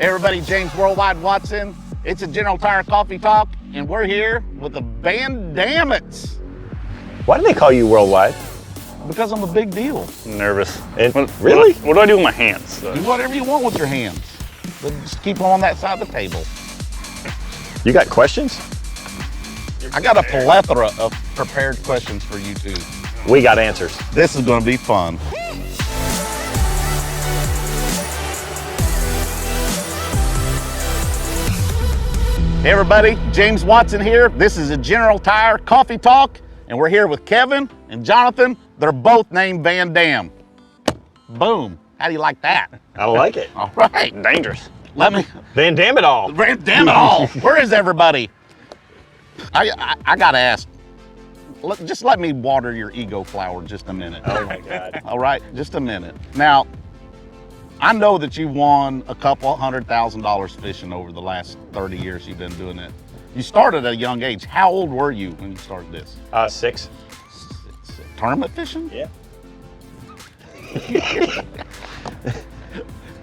Hey everybody, James Worldwide Watson. It's a General Tire Coffee Talk, and we're here with the VanDam. Why do they call you Worldwide? Because I'm a big deal. I'm nervous. Really? What do I do with my hands? Do whatever you want with your hands. But just keep them on that side of the table. You got questions? I got a plethora of prepared questions for you two. We got answers. This is going to be fun. Hey everybody, James Watson here. This is a General Tire Coffee Talk, and we're here with Kevin and Jonathan. They're both named VanDam. Boom. How do you like that? I like it. All right. Dangerous. Let me. VanDam it all. VanDam it all. Where is everybody? I gotta ask. Just let me water your ego flower just a minute. Oh my God. All right, just a minute. Now, I know that you won a couple $100,000 fishing over the last 30 years you've been doing it. You started at a young age. How old were you when you started this? 6. Tournament fishing? Yeah.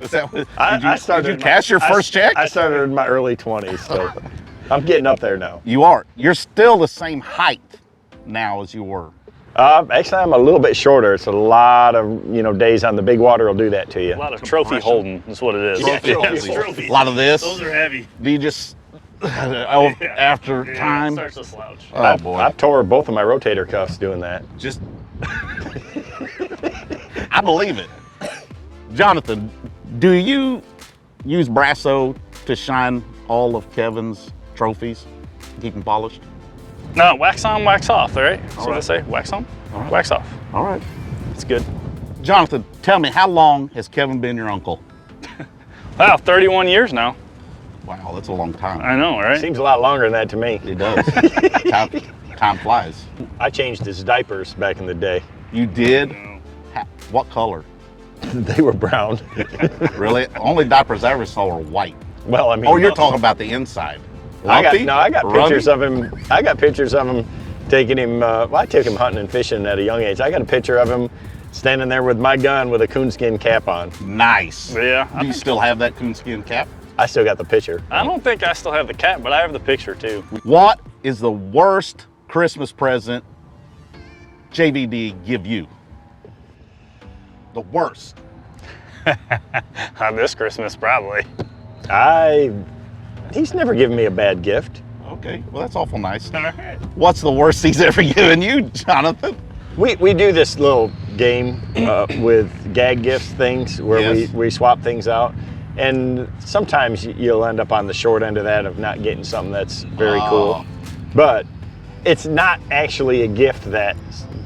Is that what, did you cash your first check? I started in my early 20s, so I'm getting up there now. You are. You're still the same height now as you were. Actually, I'm a little bit shorter. It's a lot of days on the big water will do that to you. A lot of trophy holding is what it is. Trophy. A lot of this. Those are heavy. Do you just after time? It starts to slouch. Oh boy! I tore both of my rotator cuffs doing that. Just, I believe it. Jonathan, do you use Brasso to shine all of Kevin's trophies, keep them polished? No, wax on, wax off, all right? That's what I say. Wax on, wax off. All right. It's good. Jonathan, tell me, how long has Kevin been your uncle? Wow, 31 years now. Wow, that's a long time. I know, right? Seems a lot longer than that to me. It does. Time flies. I changed his diapers back in the day. You did? What color? They were brown. Really? Only diapers I ever saw were white. Well, I mean. Oh, you're talking about the inside. I got pictures of him. I got pictures of him taking him. Well, I took him hunting and fishing at a young age. I got a picture of him standing there with my gun with a coonskin cap on. Nice. Yeah. Do you still have that coonskin cap? I still got the picture. I don't think I still have the cap, but I have the picture too. What is the worst Christmas present JVD give you? The worst. This Christmas, probably. He's never given me a bad gift. Okay, well that's awful nice. All right. What's the worst he's ever given you, Jonathan? We do this little game with gag gifts things where Yes. we swap things out. And sometimes you'll end up on the short end of that of not getting something that's very cool. But it's not actually a gift that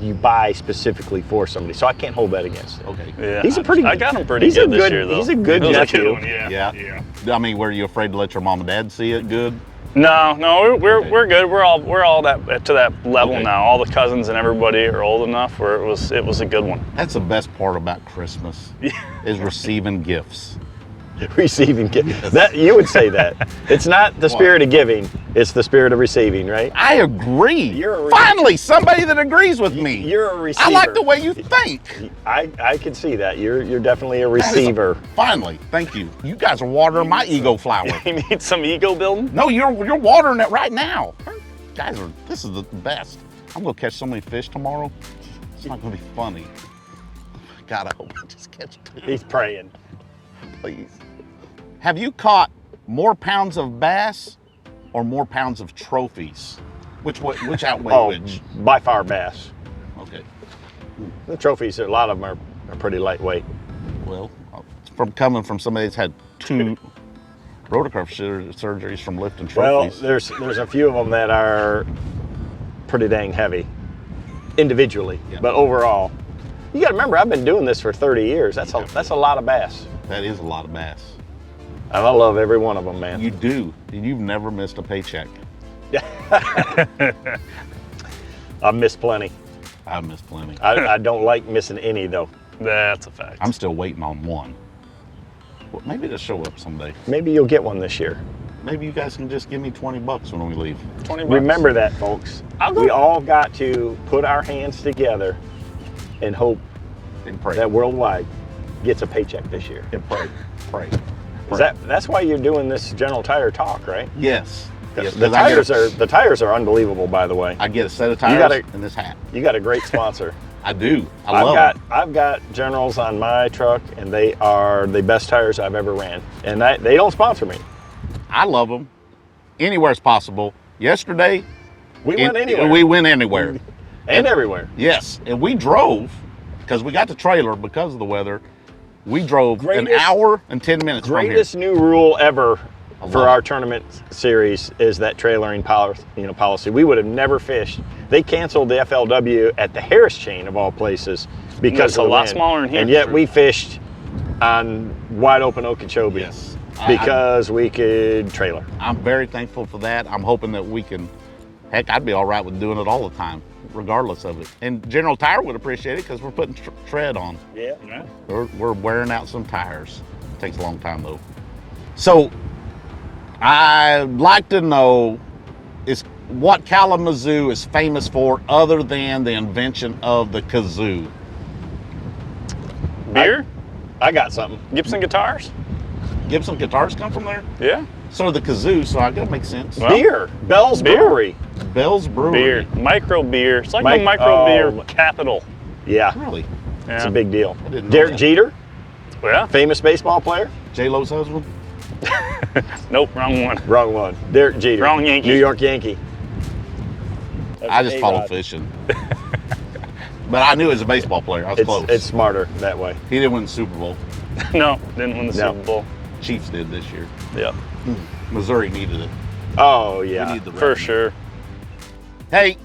you buy specifically for somebody, so I can't hold that against it. Okay. Yeah. I got him pretty good this year, though. He's a good It was nephew. one, yeah. I mean, were you afraid to let your mom and dad see it good? No, we're good. We're all that to that level Okay. now. All the cousins and everybody are old enough where it was a good one. That's the best part about Christmas, is receiving gifts. Receiving gifts. That you would say that. It's not the spirit of giving, it's the spirit of receiving, right? I agree. You're a Finally, somebody that agrees with me. You're a receiver. I like the way you think. I can see that. You're definitely a receiver. Finally, thank you. You guys are watering my ego flower. You need some ego building? No, you're watering it right now. Guys, this is the best. I'm gonna catch so many fish tomorrow. It's not gonna be funny. God, I hope I just catch two. He's praying. Please. Have you caught more pounds of bass or more pounds of trophies? Which outweigh which? By far bass. Okay. The trophies, a lot of them are pretty lightweight. Well, coming from somebody that's had 2 rotacuff surgeries from lifting trophies. Well, there's a few of them that are pretty dang heavy, individually, but overall, you got to remember I've been doing this for 30 years. That's a lot of bass. That is a lot of bass. And I love every one of them, man. You do. You've never missed a paycheck. I've missed plenty. I've missed plenty. I don't like missing any though. That's a fact. I'm still waiting on one. Well, maybe it'll show up someday. Maybe you'll get one this year. Maybe you guys can just give me 20 bucks when we leave. 20 bucks. Remember that, folks. We all got to put our hands together and hope And pray. that Worldwide gets a paycheck this year. And pray. Pray. That's why you're doing this General Tire talk, right? Yes. Yes, The 'cause the tires are unbelievable, by the way. I get a set of tires and this hat. You got a great sponsor. I do. I love them. I've got Generals on my truck, and they are the best tires I've ever ran. And they don't sponsor me. I love them. Anywhere it's possible. Yesterday, We went anywhere. We went anywhere. And everywhere. Yes, and we drove because we got the trailer because of the weather. We drove an hour and 10 minutes from here. Greatest new rule ever for love our it. tournament series is that trailering policy. We would have never fished. They canceled the FLW at the Harris chain of all places because It's a of the lot wind. smaller in here. And yet we fished on wide open Okeechobee. Yes. Because we could trailer. I'm very thankful for that. I'm hoping that we can, heck, I'd be all right with doing it all the time, regardless of it. And General Tire would appreciate it because we're putting tread on. Yeah. We're wearing out some tires. It takes a long time though. So I'd like to know is what Kalamazoo is famous for other than the invention of the kazoo. Beer? I got something. Gibson guitars? Gibson guitars come from there? Yeah. So the kazoo, so I gotta make sense. Well, Beer. Bell's beer. Brewery. Bell's Brewery. Beer. Micro beer. It's like Mic- the micro beer oh. capital. Yeah. Really? Yeah. It's a big deal. I didn't know Derek that. Jeter, Yeah. famous baseball player. J-Lo's husband? Nope, wrong one. Wrong one. Derek Jeter. Wrong Yankee. New York Yankee. I just follow A-Rod. fishing. But I knew he was a baseball player. I was close. It's smarter that way. He didn't win the Super Bowl. No, didn't win the No. Super Bowl. Chiefs did this year. Yep. Missouri needed it. Oh We yeah. need the For revenue. sure. Hey,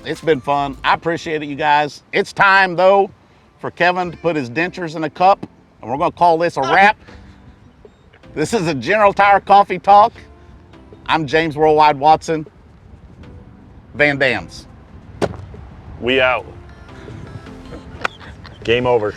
it's been fun. I appreciate it, you guys. It's time, though, for Kevin to put his dentures in a cup, and we're going to call this a wrap. This is a General Tire Coffee Talk. I'm James Worldwide Watson. VanDam's. We out. Game over.